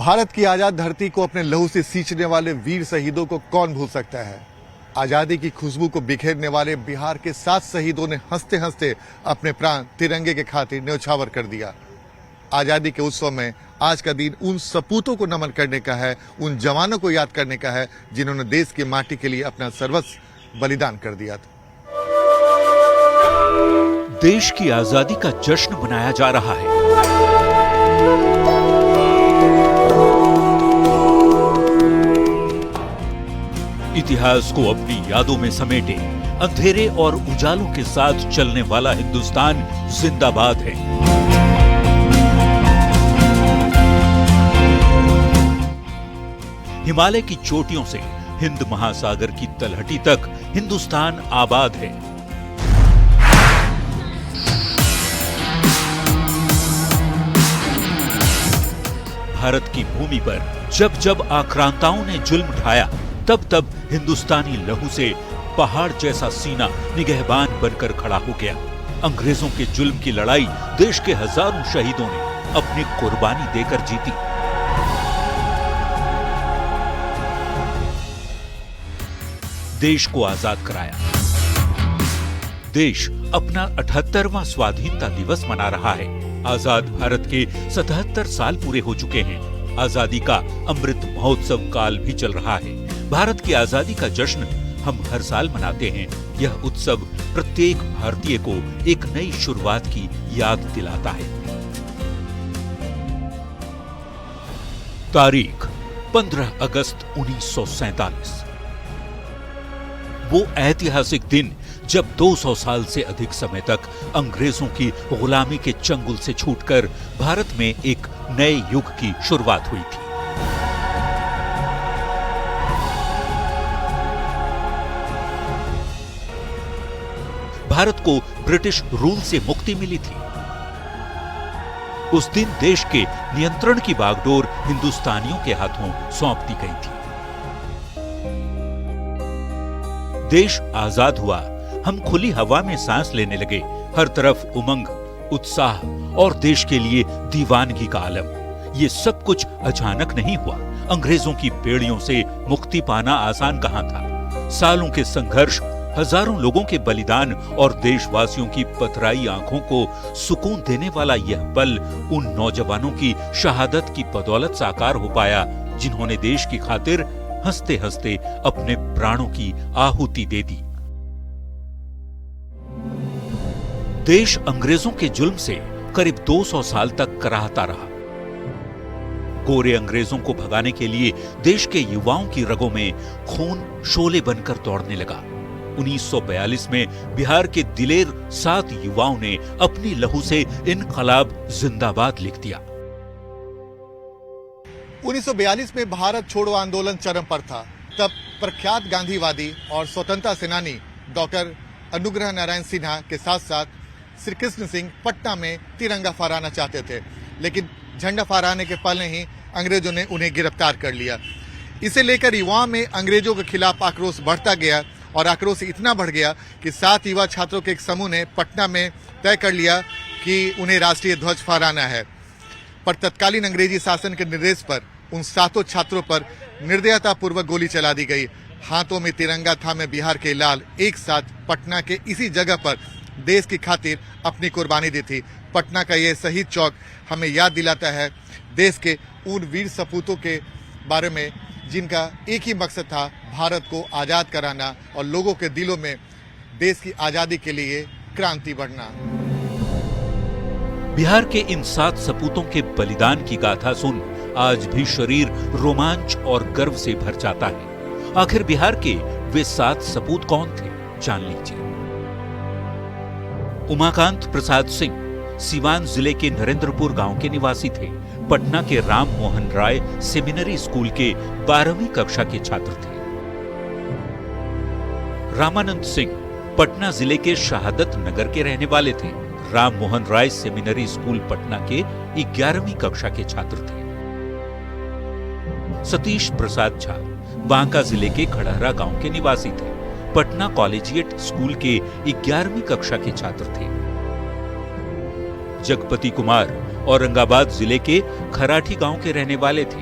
भारत की आजाद धरती को अपने लहू से सींचने वाले वीर शहीदों को कौन भूल सकता है। आजादी की खुशबू को बिखेरने वाले बिहार के 7 शहीदों ने हंसते हंसते अपने प्राण तिरंगे के खातिर न्यौछावर कर दिया। आजादी के उत्सव में आज का दिन उन सपूतों को नमन करने का है, उन जवानों को याद करने का है जिन्होंने देश की माटी के लिए अपना सर्वस्व बलिदान कर दिया था। देश की आजादी का जश्न मनाया जा रहा है। इतिहास को अपनी यादों में समेटे अंधेरे और उजालों के साथ चलने वाला हिंदुस्तान जिंदाबाद है। हिमालय की चोटियों से हिंद महासागर की तलहटी तक हिंदुस्तान आबाद है। भारत की भूमि पर जब जब आक्रांताओं ने जुल्म ढाया, तब तब हिंदुस्तानी लहू से पहाड़ जैसा सीना निगहबान बनकर खड़ा हो गया। अंग्रेजों के जुल्म की लड़ाई देश के हजारों शहीदों ने अपनी कुर्बानी देकर जीती। देश को आजाद कराया। देश अपना 78वां स्वाधीनता दिवस मना रहा है। आजाद भारत के 77 साल पूरे हो चुके हैं। आजादी का अमृत महोत्सव काल भी चल रहा है। भारत की आजादी का जश्न हम हर साल मनाते हैं। यह उत्सव प्रत्येक भारतीय को एक नई शुरुआत की याद दिलाता है। तारीख 15 अगस्त 1947। वो ऐतिहासिक दिन जब 200 साल से अधिक समय तक अंग्रेजों की गुलामी के चंगुल से छूटकर भारत में एक नए युग की शुरुआत हुई थी। भारत को ब्रिटिश रूल से मुक्ति मिली थी। उस दिन देश के नियंत्रण की बागडोर हिंदुस्तानियों के हाथों सौंप दी गई थी। देश आजाद हुआ, हम खुली हवा में सांस लेने लगे। हर तरफ उमंग, उत्साह और देश के लिए दीवानगी का आलम। ये सब कुछ अचानक नहीं हुआ। अंग्रेजों की बेड़ियों से मुक्ति पाना आसान कहां था। सालों के संघर्ष, हजारों लोगों के बलिदान और देशवासियों की पथराई आंखों को सुकून देने वाला यह पल उन नौजवानों की शहादत की बदौलत साकार हो पाया, जिन्होंने देश की खातिर हंसते हंसते अपने प्राणों की आहुति दे दी। देश अंग्रेजों के जुल्म से करीब 200 साल तक कराहता रहा। गोरे अंग्रेजों को भगाने के लिए देश के युवाओं की रगों में खून शोले बनकर दौड़ने लगा। 1942 में बिहार के दिलेर 7 युवाओं ने अपनी लहू से इनकलाब जिंदाबाद लिख दिया। 1942 में भारत छोड़ो आंदोलन चरम पर था। तब प्रख्यात गांधीवादी और स्वतंत्रता सेनानी डॉक्टर अनुग्रह नारायण सिन्हा के साथ साथ श्री कृष्ण सिंह पटना में तिरंगा फहराना चाहते थे, लेकिन झंडा फहराने के पल ही अंग्रेजों ने उन्हें गिरफ्तार कर लिया। इसे लेकर युवाओं में अंग्रेजों के खिलाफ आक्रोश बढ़ता गया और आक्रोश इतना बढ़ गया कि 7 युवा छात्रों के एक समूह ने पटना में तय कर लिया कि उन्हें राष्ट्रीय ध्वज फहराना है। पर तत्कालीन अंग्रेजी शासन के निर्देश पर उन 7 छात्रों पर निर्दयतापूर्वक गोली चला दी गई। हाथों में तिरंगा थामे बिहार के लाल एक साथ पटना के इसी जगह पर देश की खातिर अपनी कुर्बानी दी थी। पटना का यह शहीद चौक हमें याद दिलाता है देश के उन वीर सपूतों के बारे में जिनका एक ही मकसद था, भारत को आजाद कराना और लोगों के दिलों में देश की आजादी के लिए क्रांति बढ़ना। बिहार के इन 7 सपूतों के बलिदान की गाथा सुन आज भी शरीर रोमांच और गर्व से भर जाता है। आखिर बिहार के वे 7 सपूत कौन थे, जान लीजिए। उमाकांत प्रसाद सिंह सीवान जिले के नरेंद्रपुर गांव के निवासी थे। पटना के राम मोहन राय सेमिनरी स्कूल के 12वीं कक्षा के छात्र थे। रामानंद सिंह पटना जिले के शहादत नगर के रहने वाले थे। राम मोहन राय सेमिनरी स्कूल पटना के 11वीं कक्षा के छात्र थे। सतीश प्रसाद झा बांका जिले के खड़हरा गांव के निवासी थे। पटना कॉलेजिएट स्कूल के 11वीं कक्षा के छात्र थे। जगपति कुमार औरंगाबाद जिले के खराठी गांव के रहने वाले थे।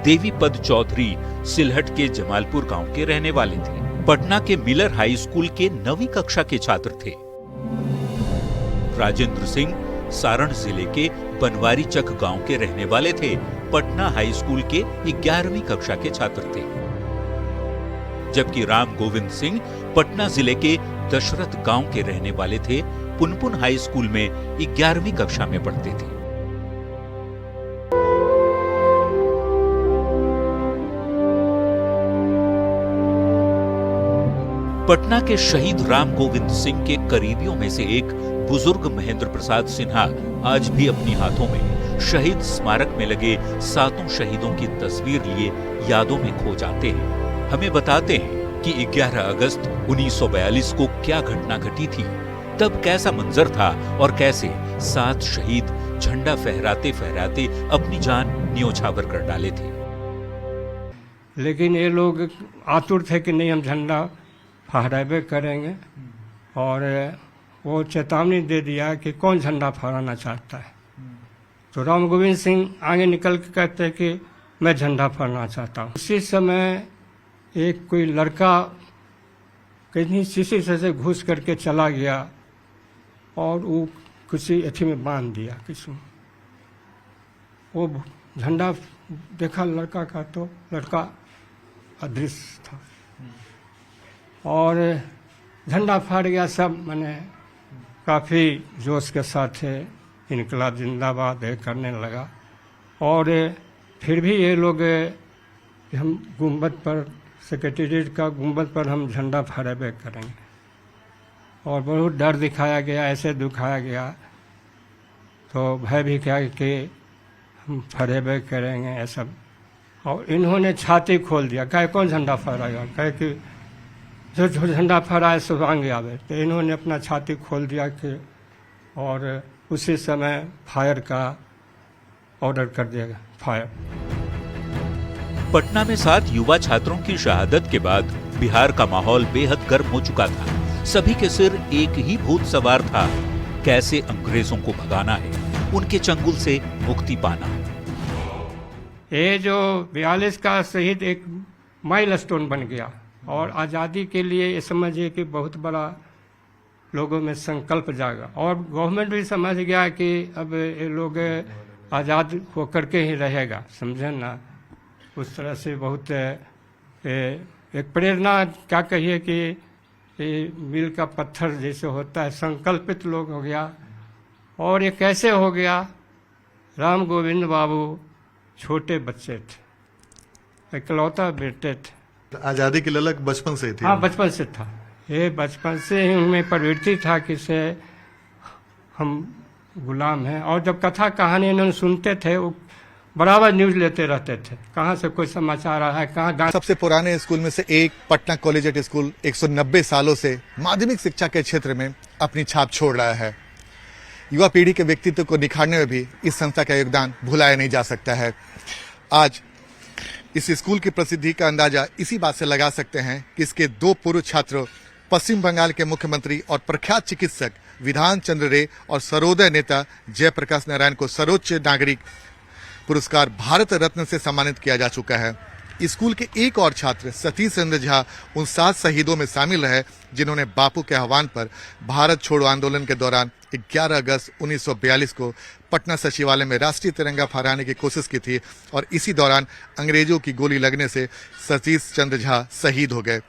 देवीपद चौधरी सिलहट के जमालपुर गांव के रहने वाले थे। पटना के मिलर हाई स्कूल के 9वीं कक्षा के छात्र थे। राजेंद्र सिंह सारण जिले के बनवारी चक गांव के रहने वाले थे। पटना हाई स्कूल के 11वीं कक्षा के छात्र थे। जबकि राम गोविंद सिंह पटना जिले के दशरथ गांव के रहने वाले थे। पुनपुन हाई स्कूल में 11वीं कक्षा में पढ़ते थे। पटना के शहीद राम गोविंद सिंह के करीबियों में से एक बुजुर्ग महेंद्र प्रसाद सिन्हा आज भी अपनी हाथों में शहीद स्मारक में लगे 7 शहीदों की तस्वीर लिए यादों में खो जाते हैं। हमें बताते हैं कि 11 अगस्त 1942 को क्या घटना घटी थी, तब कैसा मंजर था और कैसे 7 शहीद झंडा फहराते फहराते अपनी जान न्योछावर कर डाले थे। लेकिन ये लोग आतुर थे कि नहीं, हम झंडा फहरावे करेंगे, और वो चेतावनी दे दिया कि कौन झंडा फहराना चाहता है। तो राम गोविंद सिंह आगे निकल के कहते हैं कि मैं झंडा फहराना चाहता हूँ। उसी समय एक कोई लड़का कहीं शीशी से घुस करके चला गया और वो किसी अथी में बांध दिया किसी। वो झंडा देखा लड़का का तो लड़का अदृश्य था और झंडा फट गया। सब मैंने काफ़ी जोश के साथ इनकलाब जिंदाबाद करने लगा। और फिर भी ये लोग हम गुंबद पर, सेक्रेटेरिएट का गुंबद पर हम झंडा फहरावे करेंगे, और बहुत डर दिखाया गया, ऐसे दिखाया गया तो भय भी क्या कि हम फहरावे करेंगे ऐसा। और इन्होंने छाती खोल दिया, कहे कौन झंडा फहराएगा, कहे कि जो झंडा फहराए सो आगे आवे। तो इन्होंने अपना छाती खोल दिया कि, और उसी समय फायर का ऑर्डर कर दिया गया, फायर। पटना में 7 युवा छात्रों की शहादत के बाद बिहार का माहौल बेहद गर्म हो चुका था। सभी के सिर एक ही भूत सवार था, कैसे अंग्रेजों को भगाना है, उनके चंगुल से मुक्ति पाना। ये जो 42 का शहीद एक माइलस्टोन बन गया, और आज़ादी के लिए ये समझिए कि बहुत बड़ा लोगों में संकल्प जागा, और गवर्नमेंट भी समझ गया कि अब ये लोग आज़ाद होकर के ही रहेगा, समझे ना। उस तरह से बहुत एक प्रेरणा क्या कहिए कि ये मील का पत्थर जैसे होता है, संकल्पित लोग हो गया। और ये कैसे हो गया, राम गोविंद बाबू छोटे बच्चे थे, इकलौता बेटे थे। आजादी की ललक बचपन से थी? हाँ, बचपन से था। ये बचपन से ही उनमें प्रवृत्ति था कि से हम गुलाम हैं। और जब कथा कहानी इन्होंने सुनते थे, वो बराबर न्यूज़ लेते रहते थे, कहाँ से कोई समाचार आया है, कहाँ। सबसे पुराने स्कूल में से एक पटना कॉलेजिएट स्कूल 190 सालों से माध्यमिक शिक्षा के क्षेत्र में अपनी छाप छोड़ रहा है। युवा पीढ़ी के व्यक्तित्व को निखारने में भी इस संस्था का योगदान भुलाया नहीं जा सकता है। आज इस स्कूल की प्रसिद्धि का अंदाजा इसी बात से लगा सकते हैं कि इसके 2 पूर्व छात्र पश्चिम बंगाल के मुख्यमंत्री और प्रख्यात चिकित्सक विधान चंद्र रे और सर्वोदय नेता जयप्रकाश नारायण को सर्वोच्च नागरिक पुरस्कार भारत रत्न से सम्मानित किया जा चुका है। स्कूल के एक और छात्र सतीश चंद्र झा उन 7 शहीदों में शामिल रहे जिन्होंने बापू के आह्वान पर भारत छोड़ो आंदोलन के दौरान 11 अगस्त 1942 को पटना सचिवालय में राष्ट्रीय तिरंगा फहराने की कोशिश की थी, और इसी दौरान अंग्रेजों की गोली लगने से सतीश चंद्र झा शहीद हो गए।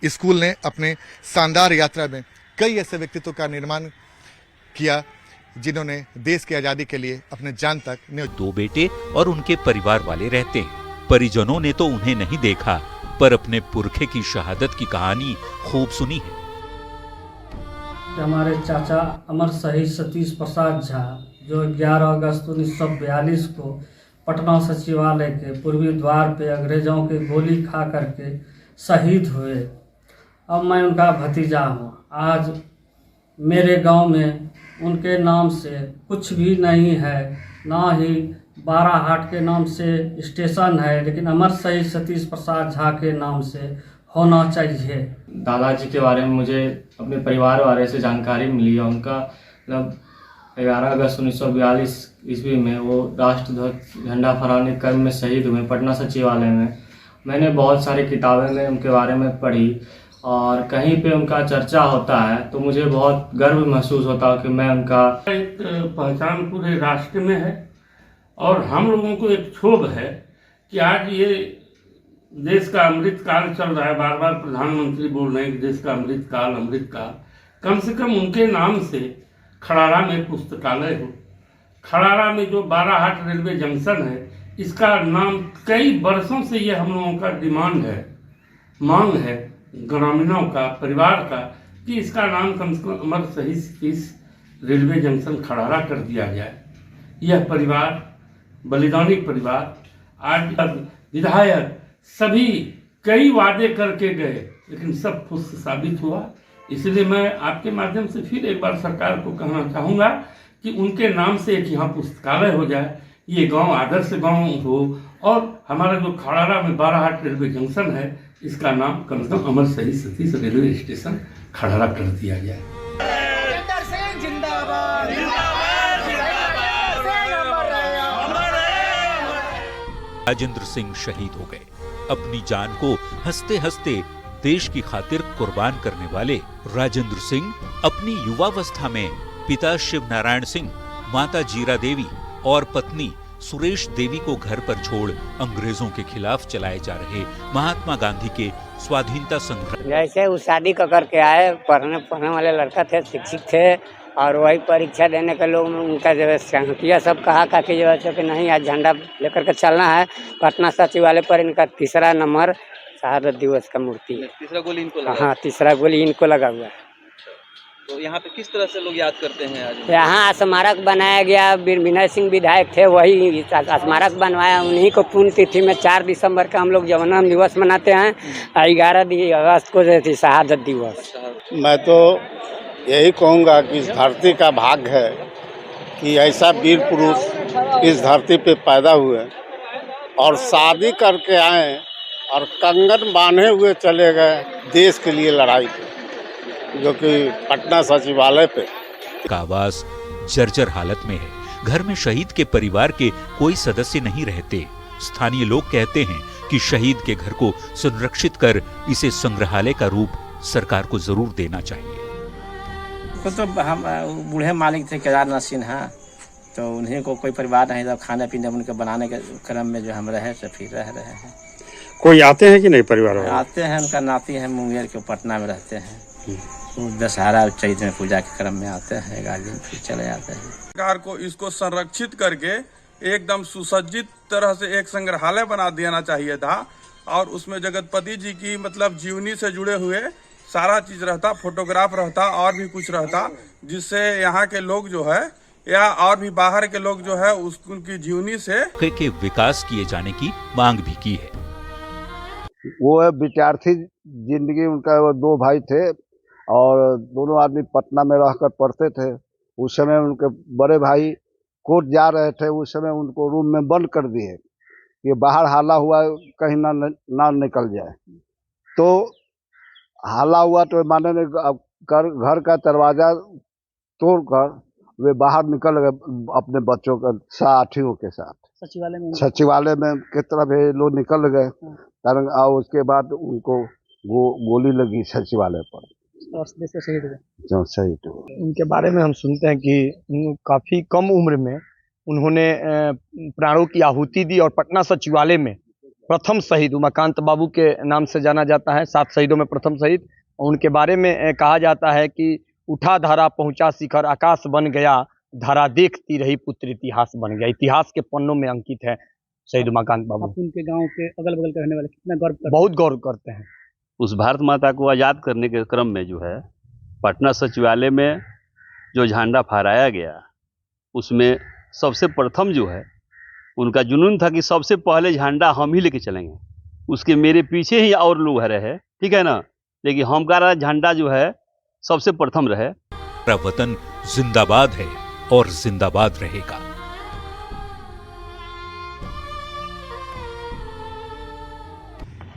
स्कूल ने अपने शानदार यात्रा में कई ऐसे व्यक्तित्वों का निर्माण किया जिन्होंने देश की आजादी के लिए अपने जान तक 2 बेटे और उनके परिवार वाले रहते हैं। परिजनों ने तो उन्हें नहीं देखा, पर अपने पुरखे की शहादत की कहानी खूब सुनी है। हमारे चाचा अमर शहीद सतीश प्रसाद झा, जो 11 अगस्त 1942 को पटना सचिवालय के पूर्वी द्वार पे अंग्रेजों की गोली खा करके शहीद हुए। अब मैं उनका भतीजा हूँ। आज मेरे गांव में उनके नाम से कुछ भी नहीं है, ना ही बाराहाट के नाम से स्टेशन है, लेकिन अमर शहीद सतीश प्रसाद झा के नाम से होना चाहिए। दादाजी के बारे में मुझे अपने परिवार वाले से जानकारी मिली है। उनका मतलब 11 अगस्त 1942 ईस्वी में वो राष्ट्रध्वज झंडा फहराने के क्रम में शहीद हुए पटना सचिवालय में। मैंने बहुत सारी किताबें में उनके बारे में पढ़ी और कहीं पे उनका चर्चा होता है तो मुझे बहुत गर्व महसूस होता है कि मैं उनका एक पहचान पूरे राष्ट्र में है। और हम लोगों को एक क्षोभ है कि आज ये देश का अमृत काल चल रहा है, बार बार प्रधानमंत्री बोल रहे हैं कि देश का अमृत काल। कम से कम उनके नाम से खड़ारा में पुस्तकालय हो। खड़ारा में जो बाराहाट रेलवे जंक्शन है, इसका नाम कई वर्षों से ये हम लोगों का मांग है ग्रामीणों का, परिवार का, कि इसका नाम कम से कम अमर शहीद सतीश रेलवे जंक्शन खड़ारा कर दिया जाए। यह परिवार, बलिदानी परिवार, आज विधायक सभी कई वादे करके गए लेकिन सब फुस साबित हुआ। इसलिए मैं आपके माध्यम से फिर एक बार सरकार को कहना चाहूँगा कि उनके नाम से एक यहाँ पुस्तकालय हो जाए, ये गांव आदर्श गांव हो, और हमारा जो खड़ारा में बाराहाट रेलवे जंक्शन है, इसका नाम कम से कम अमर शहीद सतीश रेलवे स्टेशन खड़ारा कर दिया जाए। राजेंद्र सिंह शहीद हो गए। अपनी जान को हंसते हंसते देश की खातिर कुर्बान करने वाले राजेंद्र सिंह अपनी युवावस्था में पिता शिव नारायण सिंह, माता जीरा देवी और पत्नी सुरेश देवी को घर पर छोड़ अंग्रेजों के खिलाफ चलाए जा रहे महात्मा गांधी के स्वाधीनता संग्राम। जैसे वो शादी करके आए, पढ़ने वाले लड़का थे, शिक्षित थे, और वही परीक्षा देने के लोग उनका जो है संगतिया सब कहा कि जो है कि नहीं आज झंडा लेकर के चलना है। पटना सचिवालय पर इनका 3रा नंबर शहादत दिवस का मूर्ति है। 3रा गोली इनको लगा? हाँ, 3रा गोली इनको लगा हुआ है। तो यहाँ पे किस तरह से लोग याद करते हैं आज? यहाँ स्मारक बनाया गया, विनय सिंह विधायक थे, वही स्मारक बनवाया। उन्हीं को पुण्य तिथि में 4 दिसंबर का हम लोग जन्म दिवस मनाते हैं, 11 अगस्त को थी शहादत दिवस। मैं तो यही कहूँगा कि इस धरती का भाग्य है कि ऐसा वीर पुरुष इस धरती पे पैदा हुए और शादी करके आए और कंगन बांधे हुए चले गए देश के लिए लड़ाई पे, जो कि पटना सचिवालय पे। का आवास जर्जर हालत में है। घर में शहीद के परिवार के कोई सदस्य नहीं रहते। स्थानीय लोग कहते हैं कि शहीद के घर को संरक्षित कर इसे संग्रहालय का रूप सरकार को जरूर देना चाहिए। तो हम बूढ़े मालिक थे केदारनाथ सिन्हा, तो उन्हीं को कोई परिवार नहीं था। खाने पीने उनके बनाने के क्रम में जो हम रहे तो फिर रह रहे हैं। कोई आते हैं कि नहीं परिवार वाले? आते हैं, उनका नाती है मुंगेर के, पटना में रहते हैं। दशहरा चैत में पूजा के क्रम में आते हैं, 11 दिन फिर चले जाते हैं। सरकार को इसको संरक्षित करके एकदम सुसज्जित तरह से एक संग्रहालय बना देना चाहिए था, और उसमें जगतपति जी की मतलब जीवनी से जुड़े हुए सारा चीज रहता, फोटोग्राफ रहता और भी कुछ रहता, जिससे यहाँ के लोग जो है या और भी बाहर के लोग जो है उनकी जीवनी से के विकास किए जाने की मांग भी की है। वो है विद्यार्थी जिंदगी उनका, वो 2 भाई थे और दोनों आदमी पटना में रहकर पढ़ते थे। उस समय उनके बड़े भाई कोर्ट जा रहे थे, उस समय उनको रूम में बंद कर दिए कि बाहर हल्ला हुआ कहीं ना निकल जाए। तो हल्ला हुआ तो माने ने घर का दरवाजा तोड़कर वे बाहर निकल गए अपने बच्चों के साथियों के साथ। सचिवालय में की तरफ लोग निकल गए, और उसके बाद उनको गोली लगी सचिवालय पर, शहीद हुए। उनके बारे में हम सुनते हैं कि काफी कम उम्र में उन्होंने प्राणों की आहुति दी और पटना सचिवालय में प्रथम शहीद उमाकांत बाबू के नाम से जाना जाता है, 7 शहीदों में प्रथम शहीद। उनके बारे में कहा जाता है कि उठा धारा पहुंचा शिखर, आकाश बन गया धारा, देखती रही पुत्र इतिहास बन गया। इतिहास के पन्नों में अंकित है शहीद उमाकांत बाबू। उनके गांव के अगल बगल के रहने वाले कितना गर्व करते हैं? बहुत गौरव करते हैं। उस भारत माता को आज़ाद करने के क्रम में जो है पटना सचिवालय में जो झंडा फहराया गया, उसमें सबसे प्रथम जो है उनका जुनून था कि सबसे पहले झंडा हम ही लेके चलेंगे। उसके मेरे पीछे ही और लोग रहे, ठीक है ना, लेकिन हमारा झंडा जो है सबसे प्रथम रहे। वतन जिंदाबाद है और जिंदाबाद रहेगा।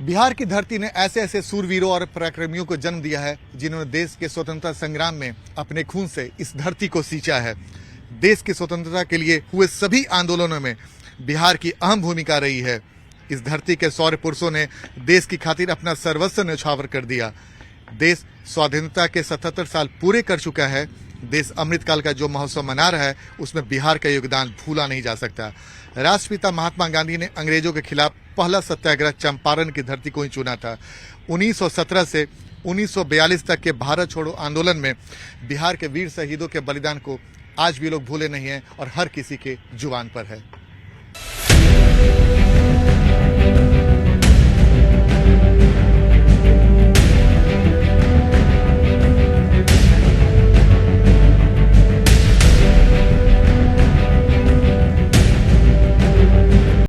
बिहार की धरती ने ऐसे ऐसे सूरवीरों और पराक्रमियों को जन्म दिया है जिन्होंने देश के स्वतंत्रता संग्राम में अपने खून से इस धरती को सींचा है। देश की स्वतंत्रता के लिए हुए सभी आंदोलनों में बिहार की अहम भूमिका रही है। इस धरती के शौर्य पुरुषों ने देश की खातिर अपना सर्वस्व न्यौछावर कर दिया। देश स्वाधीनता के 77 साल पूरे कर चुका है। देश अमृतकाल का जो महोत्सव मना रहा है उसमें बिहार का योगदान भूला नहीं जा सकता। राष्ट्रपिता महात्मा गांधी ने अंग्रेजों के खिलाफ पहला सत्याग्रह चंपारण की धरती को ही चुना था। 1917 से 1942 तक के भारत छोड़ो आंदोलन में बिहार के वीर शहीदों के बलिदान को आज भी लोग भूले नहीं हैं और हर किसी के जुबान पर है।